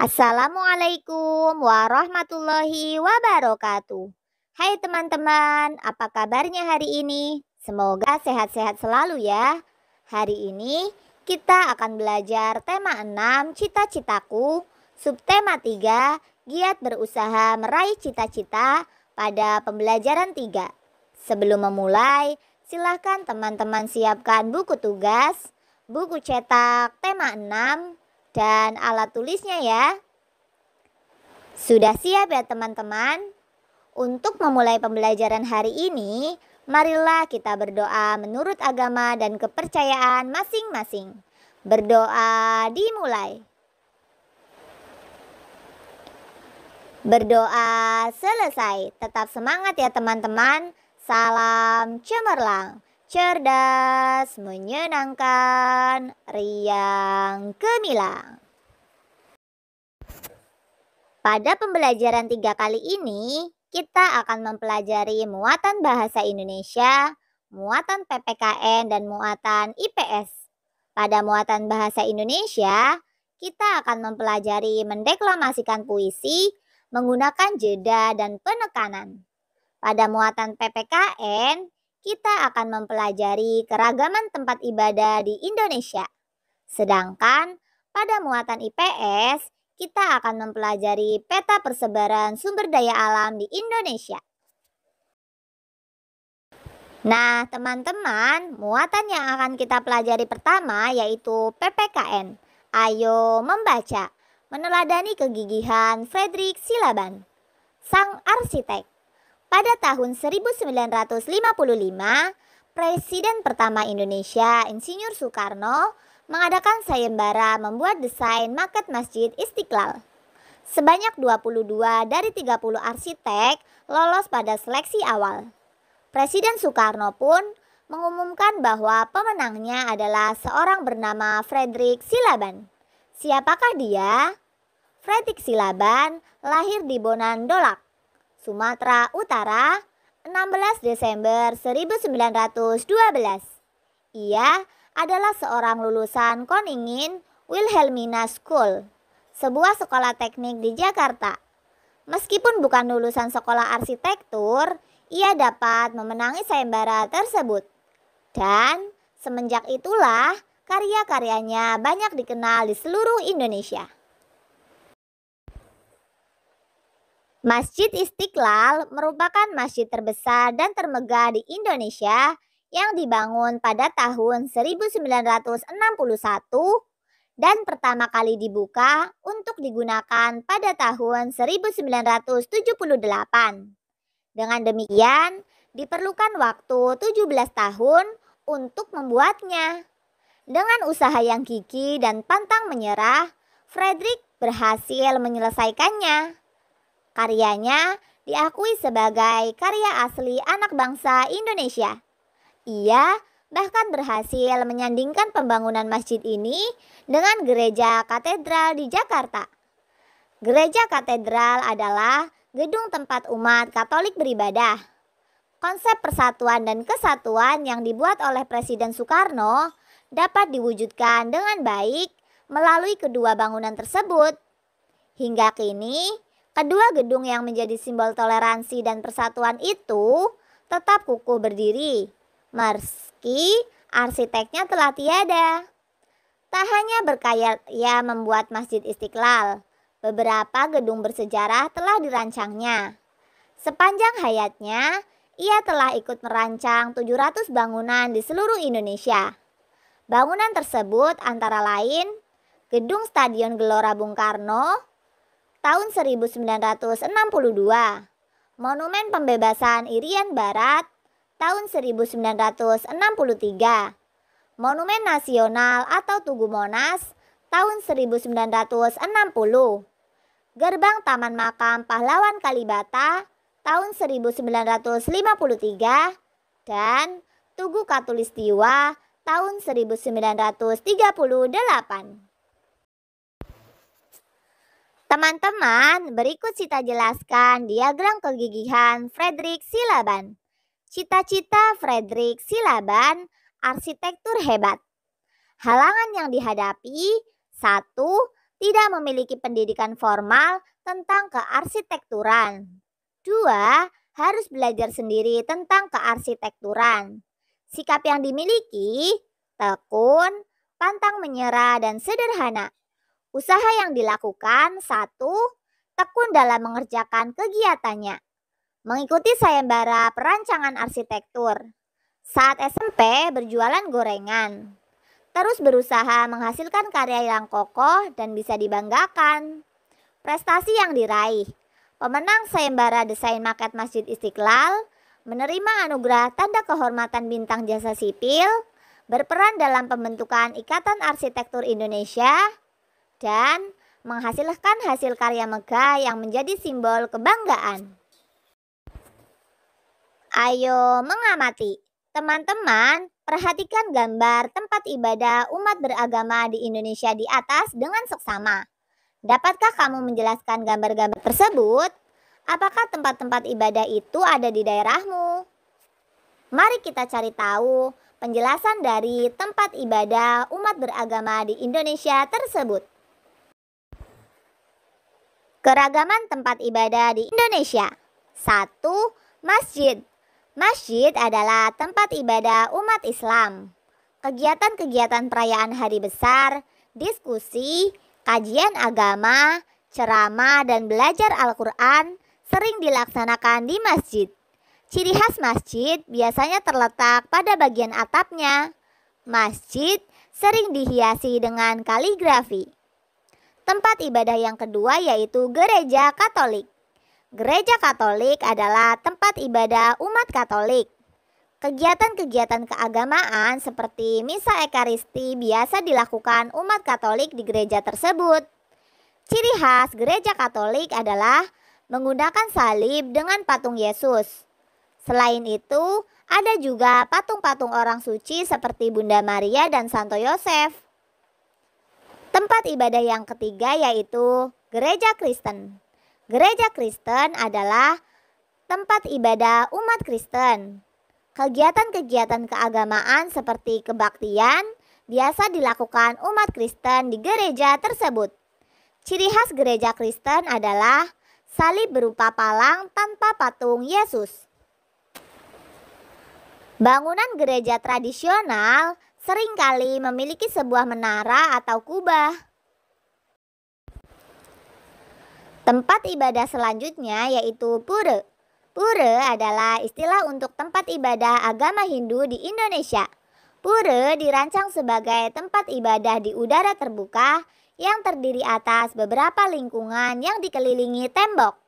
Assalamualaikum warahmatullahi wabarakatuh. Hai teman-teman, apa kabarnya hari ini? Semoga sehat-sehat selalu ya. Hari ini kita akan belajar tema 6, cita-citaku, subtema 3, giat berusaha meraih cita-cita pada pembelajaran 3. Sebelum memulai, silahkan teman-teman siapkan buku tugas, buku cetak tema 6, dan alat tulisnya ya. Sudah siap ya teman-teman? Untuk memulai pembelajaran hari ini, marilah kita berdoa menurut agama dan kepercayaan masing-masing. Berdoa dimulai. Berdoa selesai. Tetap semangat ya teman-teman. Salam cemerlang, cerdas, menyenangkan, riang gemilang. Pada pembelajaran 3 kali ini, kita akan mempelajari muatan bahasa Indonesia, muatan PPKN, dan muatan IPS. Pada muatan bahasa Indonesia, kita akan mempelajari mendeklamasikan puisi menggunakan jeda dan penekanan. Pada muatan PPKN, kita akan mempelajari keragaman tempat ibadah di Indonesia. Sedangkan pada muatan IPS, kita akan mempelajari peta persebaran sumber daya alam di Indonesia. Nah, teman-teman, muatan yang akan kita pelajari pertama yaitu PPKN. Ayo membaca, meneladani kegigihan Fredrik Silaban, sang arsitek. Pada tahun 1955, Presiden pertama Indonesia, Insinyur Soekarno, mengadakan sayembara membuat desain maket Masjid Istiqlal. Sebanyak 22 dari 30 arsitek lolos pada seleksi awal. Presiden Soekarno pun mengumumkan bahwa pemenangnya adalah seorang bernama Fredrik Silaban. Siapakah dia? Fredrik Silaban lahir di Bonandolak, Sumatera Utara, 16 Desember 1912. Ia adalah seorang lulusan Koningin Wilhelmina School, sebuah sekolah teknik di Jakarta. Meskipun bukan lulusan sekolah arsitektur, ia dapat memenangi sayembara tersebut. Dan semenjak itulah karya-karyanya banyak dikenal di seluruh Indonesia. Masjid Istiqlal merupakan masjid terbesar dan termegah di Indonesia yang dibangun pada tahun 1961 dan pertama kali dibuka untuk digunakan pada tahun 1978. Dengan demikian, diperlukan waktu 17 tahun untuk membuatnya. Dengan usaha yang gigih dan pantang menyerah, Fredrik berhasil menyelesaikannya. Karyanya diakui sebagai karya asli anak bangsa Indonesia. Ia bahkan berhasil menyandingkan pembangunan masjid ini dengan gereja katedral di Jakarta. Gereja katedral adalah gedung tempat umat Katolik beribadah. Konsep persatuan dan kesatuan yang dibuat oleh Presiden Soekarno dapat diwujudkan dengan baik melalui kedua bangunan tersebut. Hingga kini, kedua gedung yang menjadi simbol toleransi dan persatuan itu tetap kukuh berdiri, meski arsiteknya telah tiada. Tak hanya berkarya membuat Masjid Istiqlal, beberapa gedung bersejarah telah dirancangnya. Sepanjang hayatnya, ia telah ikut merancang 700 bangunan di seluruh Indonesia. Bangunan tersebut antara lain Gedung Stadion Gelora Bung Karno tahun 1962, Monumen Pembebasan Irian Barat tahun 1963, Monumen Nasional atau Tugu Monas tahun 1960, Gerbang Taman Makam Pahlawan Kalibata tahun 1953, dan Tugu Katulistiwa tahun 1938. Teman-teman, berikut Sita jelaskan diagram kegigihan Fredrik Silaban. Cita-cita Fredrik Silaban, arsitektur hebat. Halangan yang dihadapi: 1. tidak memiliki pendidikan formal tentang kearsitekturan. 2. Harus belajar sendiri tentang kearsitekturan. Sikap yang dimiliki tekun, pantang menyerah, dan sederhana. Usaha yang dilakukan 1. Tekun dalam mengerjakan kegiatannya. Mengikuti sayembara perancangan arsitektur. Saat SMP berjualan gorengan. Terus berusaha menghasilkan karya yang kokoh dan bisa dibanggakan. Prestasi yang diraih. Pemenang sayembara desain maket Masjid Istiqlal, menerima anugerah tanda kehormatan bintang jasa sipil, berperan dalam pembentukan Ikatan Arsitektur Indonesia, dan menghasilkan hasil karya megah yang menjadi simbol kebanggaan. Ayo mengamati. Teman-teman, perhatikan gambar tempat ibadah umat beragama di Indonesia di atas dengan seksama. Dapatkah kamu menjelaskan gambar-gambar tersebut? Apakah tempat-tempat ibadah itu ada di daerahmu? Mari kita cari tahu penjelasan dari tempat ibadah umat beragama di Indonesia tersebut. Keragaman tempat ibadah di Indonesia. 1. Masjid. Masjid adalah tempat ibadah umat Islam. Kegiatan-kegiatan perayaan hari besar, diskusi, kajian agama, ceramah, dan belajar Al-Quran sering dilaksanakan di masjid. Ciri khas masjid biasanya terletak pada bagian atapnya. Masjid sering dihiasi dengan kaligrafi. Tempat ibadah yang kedua yaitu gereja Katolik. Gereja Katolik adalah tempat ibadah umat Katolik. Kegiatan-kegiatan keagamaan seperti misa ekaristi biasa dilakukan umat Katolik di gereja tersebut. Ciri khas gereja Katolik adalah menggunakan salib dengan patung Yesus. Selain itu, ada juga patung-patung orang suci seperti Bunda Maria dan Santo Yosef. Tempat ibadah yang ketiga yaitu gereja Kristen. Gereja Kristen adalah tempat ibadah umat Kristen. Kegiatan-kegiatan keagamaan seperti kebaktian biasa dilakukan umat Kristen di gereja tersebut. Ciri khas gereja Kristen adalah salib berupa palang tanpa patung Yesus. Bangunan gereja tradisional seringkali memiliki sebuah menara atau kubah. Tempat ibadah selanjutnya yaitu pura. Pura adalah istilah untuk tempat ibadah agama Hindu di Indonesia. Pura dirancang sebagai tempat ibadah di udara terbuka yang terdiri atas beberapa lingkungan yang dikelilingi tembok.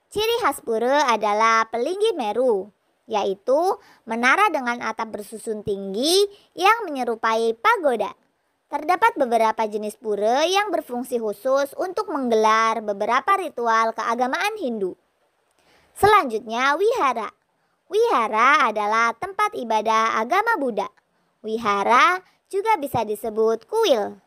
Ciri khas pura adalah Pelinggi Meru, yaitu menara dengan atap bersusun tinggi yang menyerupai pagoda. Terdapat beberapa jenis pura yang berfungsi khusus untuk menggelar beberapa ritual keagamaan Hindu. Selanjutnya, wihara. Wihara adalah tempat ibadah agama Buddha. Wihara juga bisa disebut kuil.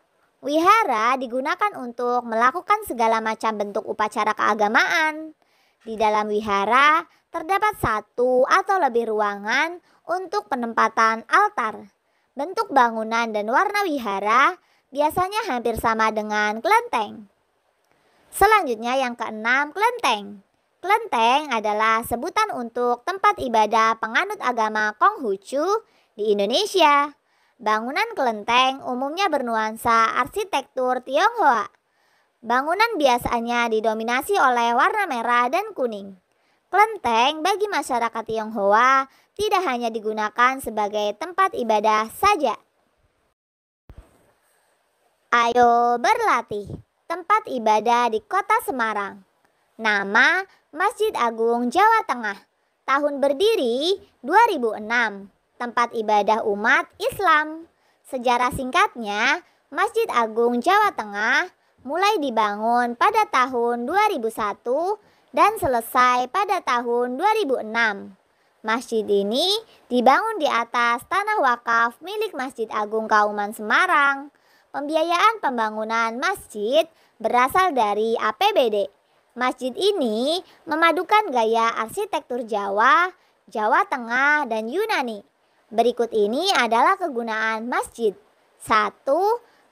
Wihara digunakan untuk melakukan segala macam bentuk upacara keagamaan. Di dalam wihara terdapat satu atau lebih ruangan untuk penempatan altar. Bentuk bangunan dan warna wihara biasanya hampir sama dengan kelenteng. Selanjutnya yang keenam, kelenteng. Kelenteng adalah sebutan untuk tempat ibadah penganut agama Konghucu di Indonesia. Bangunan kelenteng umumnya bernuansa arsitektur Tionghoa. Bangunan biasanya didominasi oleh warna merah dan kuning. Kelenteng bagi masyarakat Tionghoa tidak hanya digunakan sebagai tempat ibadah saja. Ayo berlatih. Tempat ibadah di Kota Semarang. Nama Masjid Agung Jawa Tengah. Tahun berdiri 2006. Tempat ibadah umat Islam. Sejarah singkatnya, Masjid Agung Jawa Tengah mulai dibangun pada tahun 2001 dan selesai pada tahun 2006. Masjid ini dibangun di atas tanah wakaf milik Masjid Agung Kauman Semarang. Pembiayaan pembangunan masjid berasal dari APBD. Masjid ini memadukan gaya arsitektur Jawa, Jawa Tengah, dan Yunani. Berikut ini adalah kegunaan masjid. 1.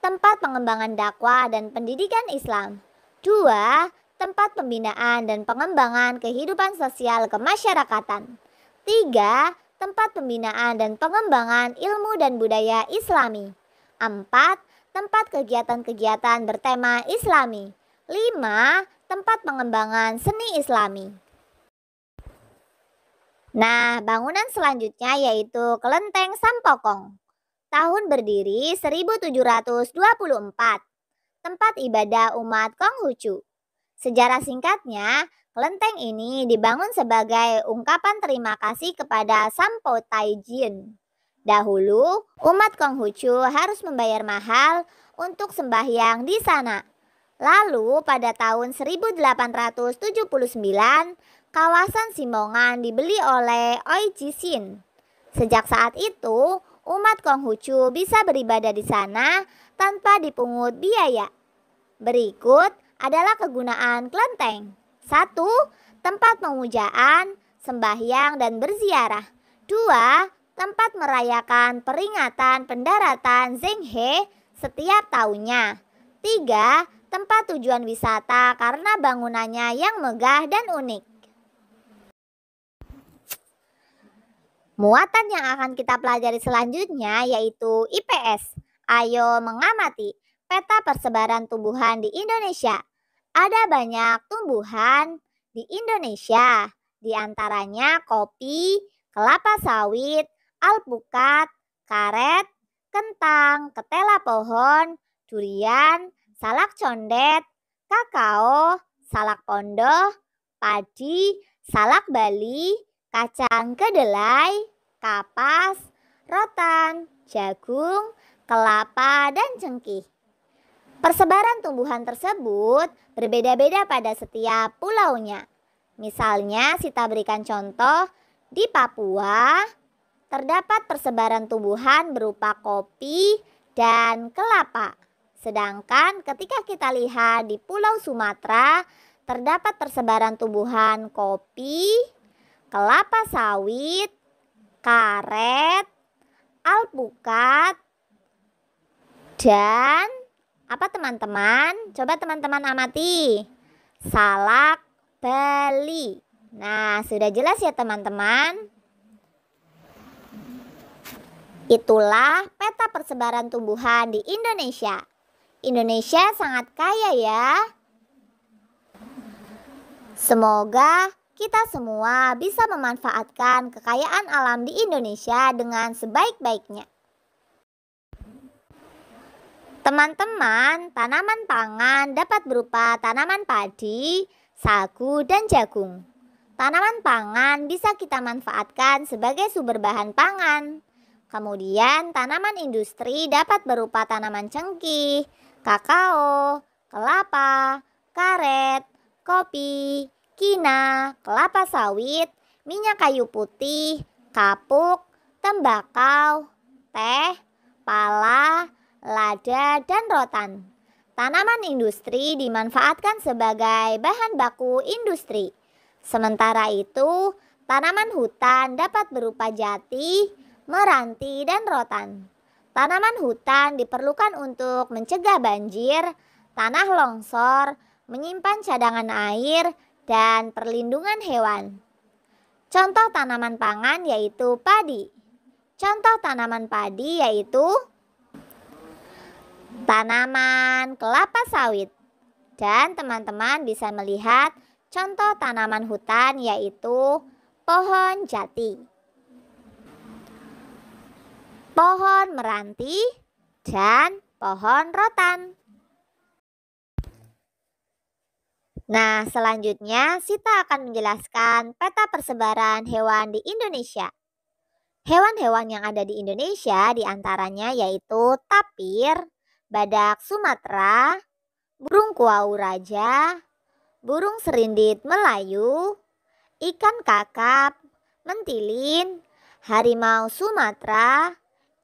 tempat pengembangan dakwah dan pendidikan Islam. 2. Tempat pembinaan dan pengembangan kehidupan sosial kemasyarakatan. 3. Tempat pembinaan dan pengembangan ilmu dan budaya Islami. 4. Tempat kegiatan-kegiatan bertema Islami. 5. Tempat pengembangan seni Islami. Nah, bangunan selanjutnya yaitu Kelenteng Sampokong. Tahun berdiri 1724. Tempat ibadah umat Konghucu. Sejarah singkatnya, kelenteng ini dibangun sebagai ungkapan terima kasih kepada Sampo Taijin. Dahulu, umat Konghucu harus membayar mahal untuk sembahyang di sana. Lalu pada tahun 1879, kawasan Simongan dibeli oleh Oi Jishin. Sejak saat itu, umat Konghucu bisa beribadah di sana tanpa dipungut biaya. Berikut adalah kegunaan kelenteng. 1. Tempat pemujaan, sembahyang dan berziarah. 2. Tempat merayakan peringatan pendaratan Zhenghe setiap tahunnya. 3. Tempat tujuan wisata karena bangunannya yang megah dan unik. Muatan yang akan kita pelajari selanjutnya yaitu IPS. Ayo mengamati peta persebaran tumbuhan di Indonesia. Ada banyak tumbuhan di Indonesia, di antaranya kopi, kelapa sawit, alpukat, karet, kentang, ketela pohon, durian, salak condet, kakao, salak pondoh, padi, salak Bali, kacang kedelai, kapas, rotan, jagung, kelapa, dan cengkih. Persebaran tumbuhan tersebut berbeda-beda pada setiap pulaunya. Misalnya, kita berikan contoh, di Papua terdapat persebaran tumbuhan berupa kopi dan kelapa. Sedangkan ketika kita lihat di Pulau Sumatera, terdapat persebaran tumbuhan kopi, kelapa sawit, karet, alpukat, dan apa teman-teman? Coba teman-teman amati. Salak Bali. Nah, sudah jelas ya teman-teman? Itulah peta persebaran tumbuhan di Indonesia. Indonesia sangat kaya ya. Semoga kita semua bisa memanfaatkan kekayaan alam di Indonesia dengan sebaik-baiknya. Teman-teman, tanaman pangan dapat berupa tanaman padi, sagu, dan jagung. Tanaman pangan bisa kita manfaatkan sebagai sumber bahan pangan. Kemudian, tanaman industri dapat berupa tanaman cengkih, kakao, kelapa, karet, kopi, kina, kelapa sawit, minyak kayu putih, kapuk, tembakau, teh, pala, lada, dan rotan. Tanaman industri dimanfaatkan sebagai bahan baku industri. Sementara itu, tanaman hutan dapat berupa jati, meranti, dan rotan. Tanaman hutan diperlukan untuk mencegah banjir, tanah longsor, menyimpan cadangan air, dan perlindungan hewan. Contoh tanaman pangan yaitu padi. Contoh tanaman padi yaitu tanaman kelapa sawit. Dan teman-teman bisa melihat contoh tanaman hutan yaitu pohon jati, pohon meranti, dan pohon rotan. Nah, selanjutnya Sita akan menjelaskan peta persebaran hewan di Indonesia. Hewan-hewan yang ada di Indonesia diantaranya yaitu tapir, badak Sumatera, burung kuau raja, burung serindit Melayu, ikan kakap, mentilin, harimau Sumatera,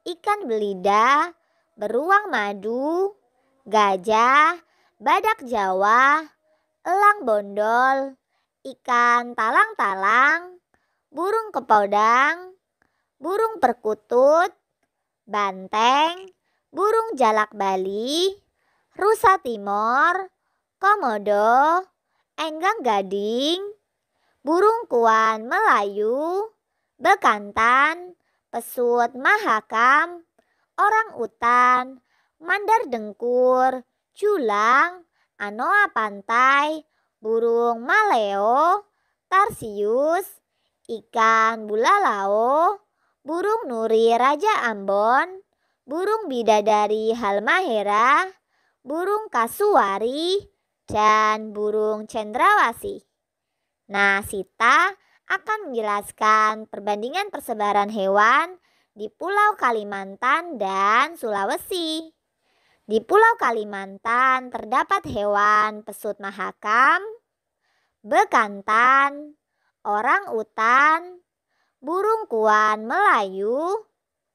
ikan belida, beruang madu, gajah, badak Jawa, elang bondol, ikan talang-talang, burung kepodang, burung perkutut, banteng, burung jalak Bali, rusa timor, komodo, enggang gading, burung kuan Melayu, bekantan, pesut mahakam, orang utan, mandar dengkur, julang, anoa pantai, burung maleo, tarsius, ikan bulalao, burung nuri Raja Ambon, burung bidadari halmahera, burung kasuari, dan burung cendrawasih. Nah, Sita akan menjelaskan perbandingan persebaran hewan di Pulau Kalimantan dan Sulawesi. Di Pulau Kalimantan terdapat hewan pesut mahakam, bekantan, orang utan, burung kuan Melayu,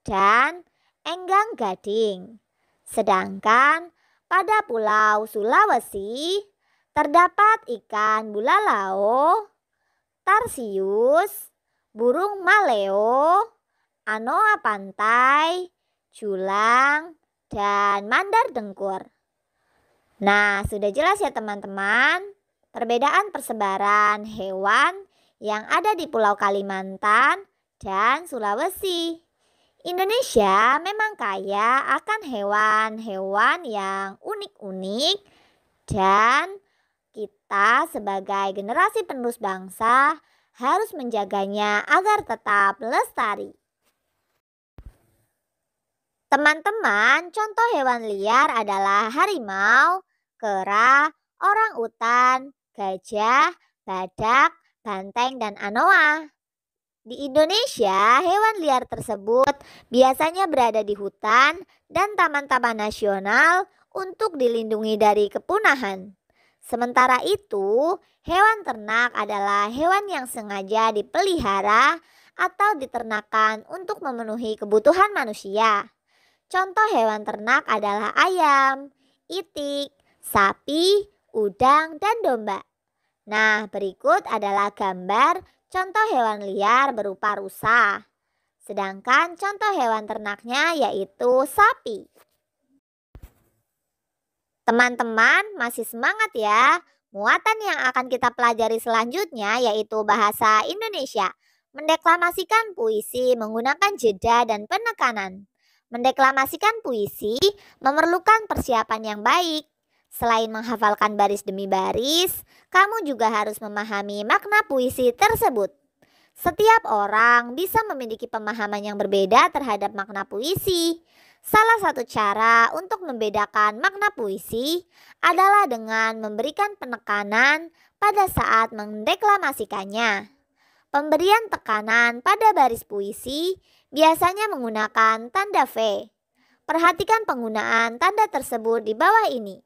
dan enggang gading. Sedangkan pada Pulau Sulawesi terdapat ikan bulalao, tarsius, burung maleo, anoa pantai, julang, dan mandar dengkur. Nah, sudah jelas ya teman-teman, perbedaan persebaran hewan yang ada di Pulau Kalimantan dan Sulawesi. Indonesia memang kaya akan hewan-hewan yang unik-unik dan kita sebagai generasi penerus bangsa harus menjaganya agar tetap lestari. Teman-teman, contoh hewan liar adalah harimau, kera, orang utan, gajah, badak, banteng, dan anoa. Di Indonesia, hewan liar tersebut biasanya berada di hutan dan taman-taman nasional untuk dilindungi dari kepunahan. Sementara itu, hewan ternak adalah hewan yang sengaja dipelihara atau diternakan untuk memenuhi kebutuhan manusia. Contoh hewan ternak adalah ayam, itik, sapi, udang, dan domba. Nah, berikut adalah gambar contoh hewan liar berupa rusa. Sedangkan contoh hewan ternaknya yaitu sapi. Teman-teman masih semangat ya? Muatan yang akan kita pelajari selanjutnya yaitu bahasa Indonesia. Mendeklamasikan puisi menggunakan jeda dan penekanan. Mendeklamasikan puisi memerlukan persiapan yang baik. Selain menghafalkan baris demi baris, kamu juga harus memahami makna puisi tersebut. Setiap orang bisa memiliki pemahaman yang berbeda terhadap makna puisi. Salah satu cara untuk membedakan makna puisi adalah dengan memberikan penekanan pada saat mendeklamasikannya. Pemberian tekanan pada baris puisi biasanya menggunakan tanda V. Perhatikan penggunaan tanda tersebut di bawah ini.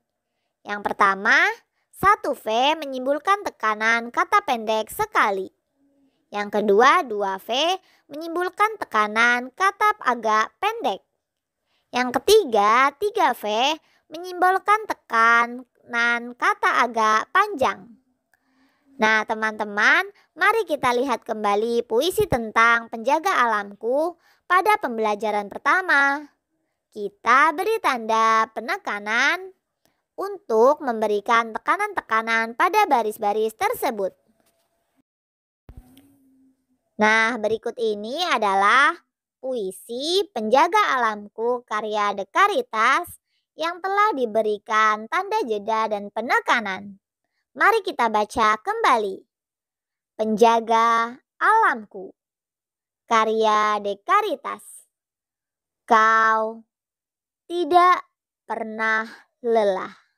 Yang pertama, 1V menyimbolkan tekanan kata pendek sekali. Yang kedua, 2V menyimbolkan tekanan kata agak pendek. Yang ketiga, 3V menyimbolkan tekanan kata agak panjang. Nah teman-teman, mari kita lihat kembali puisi tentang penjaga alamku pada pembelajaran pertama. Kita beri tanda penekanan untuk memberikan tekanan-tekanan pada baris-baris tersebut. Nah, berikut ini adalah puisi Penjaga Alamku karya Dekaritas yang telah diberikan tanda jeda dan penekanan. Mari kita baca kembali. Penjaga Alamku karya Dekaritas. Kau tidak pernah lelah.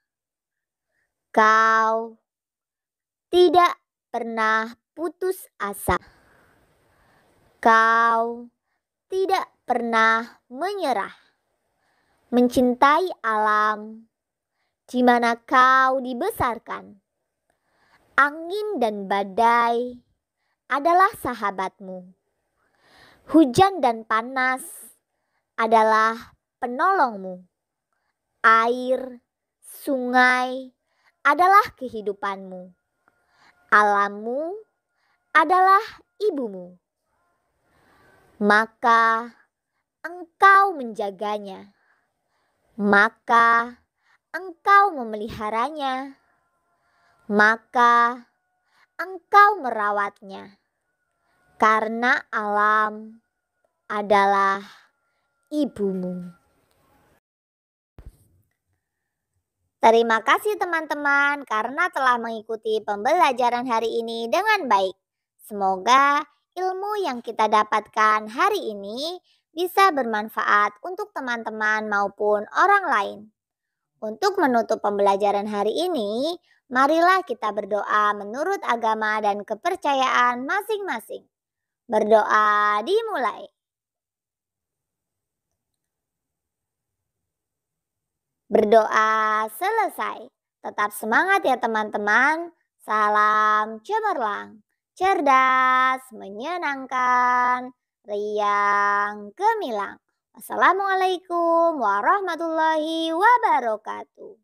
Kau tidak pernah putus asa. Kau tidak pernah menyerah. Mencintai alam di mana kau dibesarkan. Angin dan badai adalah sahabatmu. Hujan dan panas adalah penolongmu. Air, sungai adalah kehidupanmu. Alammu adalah ibumu. Maka engkau menjaganya. maka engkau memeliharanya, maka engkau merawatnya, karena alam adalah ibumu. Terima kasih teman-teman karena telah mengikuti pembelajaran hari ini dengan baik. Semoga ilmu yang kita dapatkan hari ini bisa bermanfaat untuk teman-teman maupun orang lain. Untuk menutup pembelajaran hari ini, marilah kita berdoa menurut agama dan kepercayaan masing-masing. Berdoa dimulai. Berdoa selesai. Tetap semangat ya teman-teman. Salam cemerlang, cerdas, menyenangkan, riang, gemilang. Assalamualaikum warahmatullahi wabarakatuh.